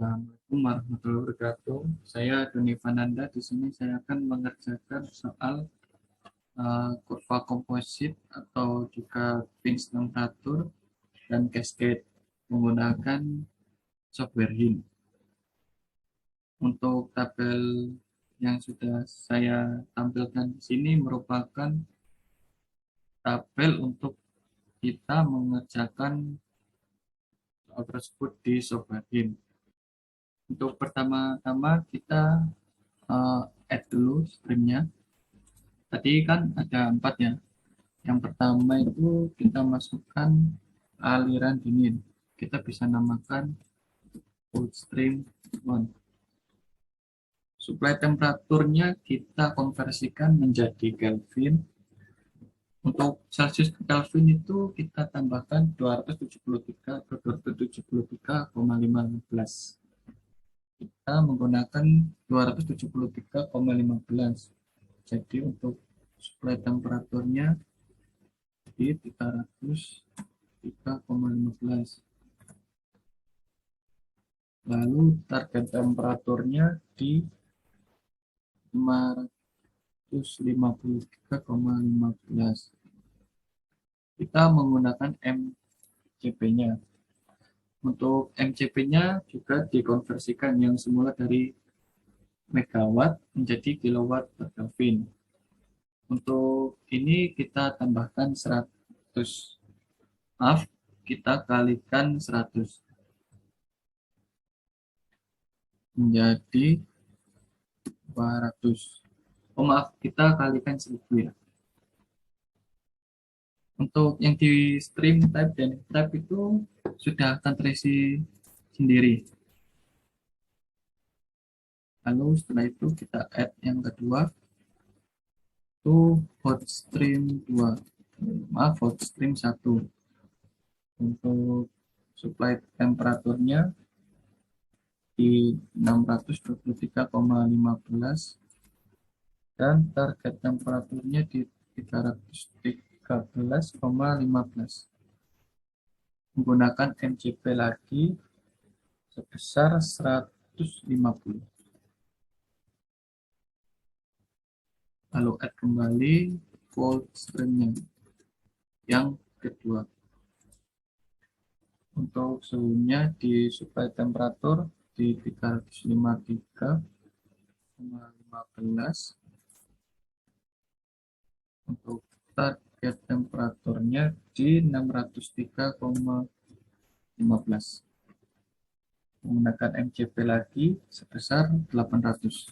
Assalamualaikum warahmatullahi wabarakatuh. Saya Doni Fananda. Di sini saya akan mengerjakan soal kurva komposit atau juga pinch temperatur dan cascade menggunakan software HIN. Untuk tabel yang sudah saya tampilkan di sini merupakan tabel untuk kita mengerjakan soal tersebut di software HIN. Untuk pertama-tama kita add dulu streamnya. Tadi kan ada 4 ya. Yang pertama itu kita masukkan aliran dingin. Kita bisa namakan cold stream 1. Suplai temperaturnya kita konversikan menjadi Kelvin. Untuk Celsius ke Kelvin itu kita tambahkan 273 atau 273,15. Kita menggunakan 273,15. Jadi untuk suplai temperaturnya di 303,15. Lalu target temperaturnya di 553,15. Kita menggunakan MCP-nya. Untuk MCP-nya juga dikonversikan yang semula dari megawatt menjadi kilowatt per Kelvin. Untuk ini kita tambahkan 100. Maaf, kita kalikan 100 menjadi 200. Oh maaf, kita kalikan 1000 ya. Untuk yang di stream type dan type itu sudah akan terisi sendiri. Lalu setelah itu kita add yang kedua, itu hot stream 2. Maaf, hot stream 1. Untuk supply temperaturnya di 623,15 dan target temperaturnya di 313,15. Menggunakan MCP lagi sebesar 150. Lalu add kembali cold streamnya yang kedua. Untuk suhunya di supply temperatur di 353,15. Untuk target temperaturnya di 603,15. Menggunakan MCP lagi sebesar 800.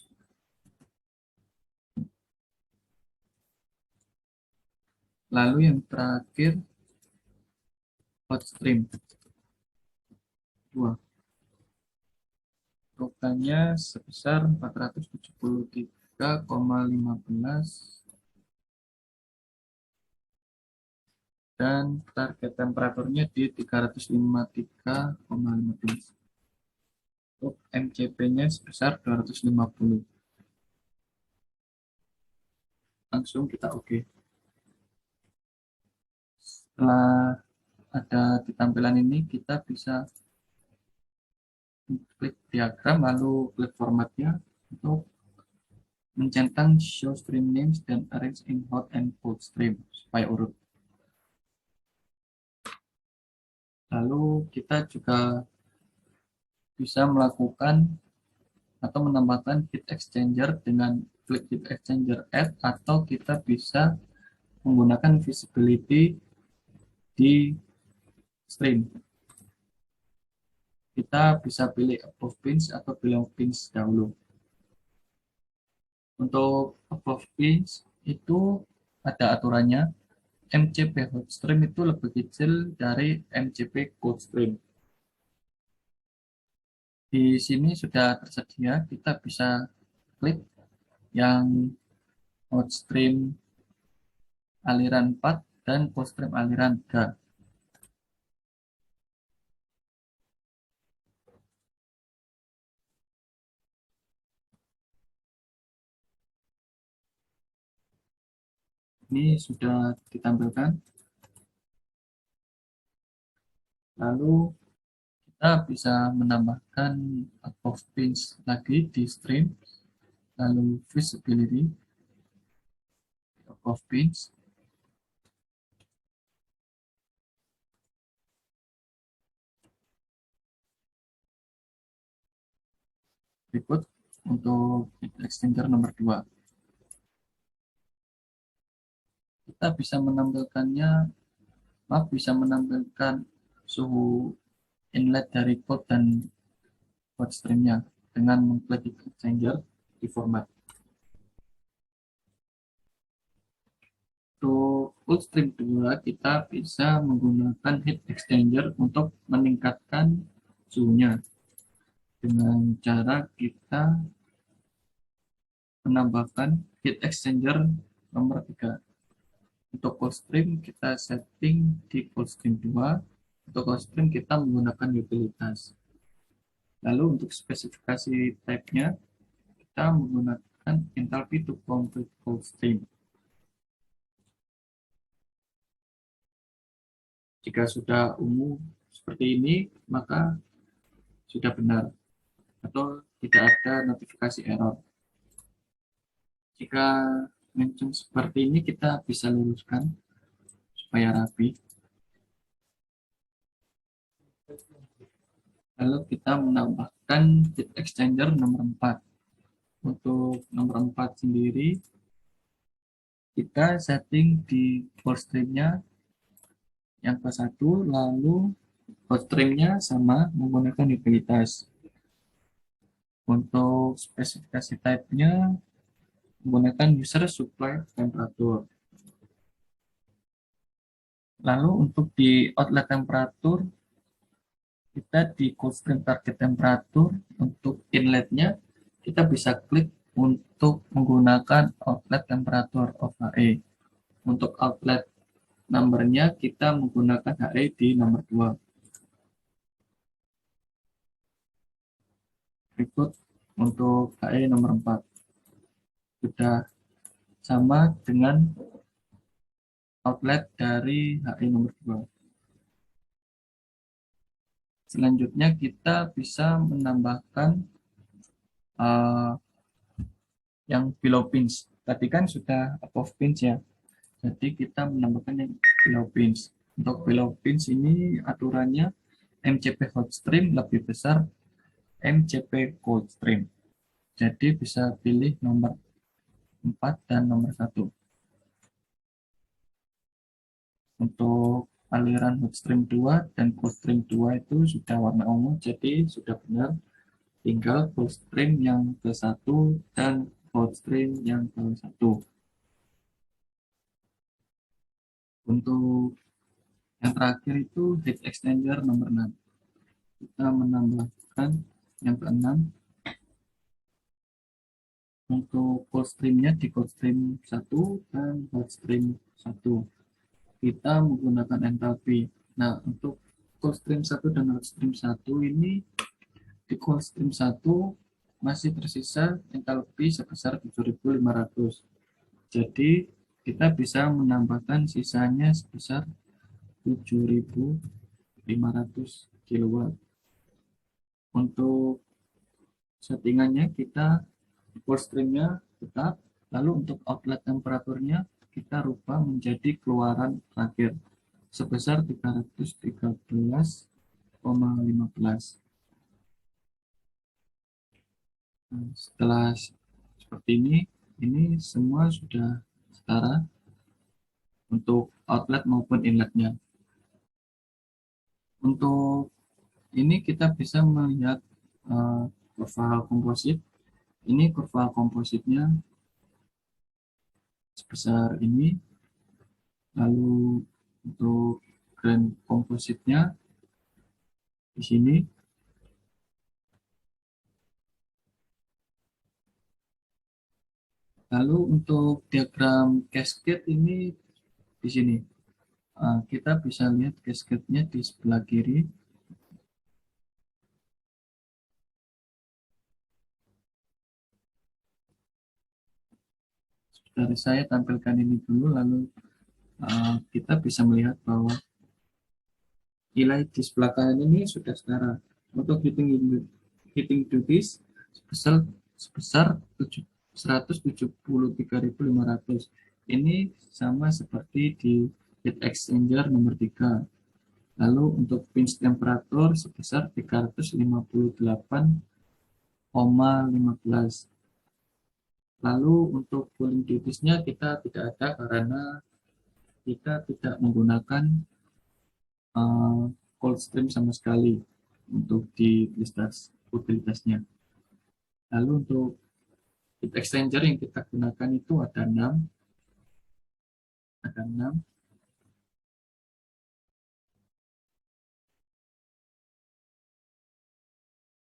Lalu yang terakhir hot stream 2. Rukanya sebesar 473,15 dan target temperaturnya di 353,15. Untuk MCP-nya sebesar 250. Langsung kita oke. Setelah ada di tampilan ini, kita bisa klik diagram lalu klik formatnya untuk mencentang show stream names dan arrange in hot and cold stream supaya urut. Lalu kita juga bisa melakukan atau menambahkan heat exchanger dengan klik heat exchanger add, atau kita bisa menggunakan visibility di stream. Kita bisa pilih above pinch atau below pinch dahulu. Untuk above pinch itu ada aturannya. MCP hot stream itu lebih kecil dari MCP cold stream. Di sini sudah tersedia, kita bisa klik yang hot stream aliran 4 dan cold stream aliran 3. Ini sudah ditampilkan. Lalu kita bisa menambahkan above pins lagi di stream, lalu visibility above pins. Berikut untuk heat exchanger nomor 2, kita bisa menampilkan suhu inlet dari cold dan hot streamnya dengan mengklik heat exchanger di format. Untuk cold stream 2, kita bisa menggunakan heat exchanger untuk meningkatkan suhunya dengan cara kita menambahkan heat exchanger nomor 3. Untuk cold stream kita setting di cold stream 2. Untuk cold stream kita menggunakan utilitas. Lalu untuk spesifikasi type-nya kita menggunakan enthalpy to complete cold stream. Jika sudah ungu seperti ini, maka sudah benar atau tidak ada notifikasi error. Jika mencung seperti ini, kita bisa luruskan supaya rapi. Lalu kita menambahkan heat exchanger nomor 4. Untuk nomor 4 sendiri, kita setting di cold stream-nya yang ke-1, lalu cold stream-nya sama menggunakan utilitas. Untuk spesifikasi type-nya menggunakan user supply temperature. Lalu untuk di outlet temperatur, kita di cold stream target temperature, untuk inletnya kita bisa klik untuk menggunakan outlet temperature of HE. Untuk outlet numbernya kita menggunakan HE di nomor 2. Berikut untuk HE nomor 4. Sudah sama dengan outlet dari HE nomor 2. Selanjutnya kita bisa menambahkan uh, yang below pins. Tadi kan sudah above pins ya. Jadi kita menambahkan yang below pins. Untuk below pins ini aturannya MCP hot stream lebih besar MCP cold stream. Jadi bisa pilih nomor 4 dan nomor 1. Untuk aliran hot stream 2 dan cold stream 2 itu sudah warna ungu, jadi sudah benar. Tinggal cold stream yang ke-1 dan cold stream yang ke-1. Untuk yang terakhir itu heat exchanger nomor 6. Kita menambahkan yang ke-6. Untuk cold streamnya di cold stream 1 dan hot stream 1. Kita menggunakan enthalpy. Nah, untuk cold stream 1 dan hot stream 1 ini, di cold stream 1 masih tersisa enthalpy sebesar 7.500. Jadi kita bisa menambahkan sisanya sebesar 7.500 kW. Untuk settingannya kita cold streamnya tetap, lalu untuk outlet temperaturnya kita rubah menjadi keluaran terakhir sebesar 313,15. Nah, setelah seperti ini semua sudah setara untuk outlet maupun inletnya. Untuk ini kita bisa melihat kurva komposit. Ini kurva kompositnya sebesar ini. Lalu untuk grain kompositnya di sini. Lalu untuk diagram cascade ini di sini. Kita bisa lihat cascade-nya di sebelah kiri. Dari saya tampilkan ini dulu, lalu kita bisa melihat bahwa nilai di sebelah kanan ini sudah setara. Untuk heating duties sebesar 173.500. Ini sama seperti di heat exchanger nomor 3. Lalu untuk pinch temperatur sebesar 358,15. Lalu untuk cooling duties-nya kita tidak ada karena kita tidak menggunakan cold stream sama sekali untuk di listasi utilitasnya. Lalu untuk heat exchanger yang kita gunakan itu ada 6.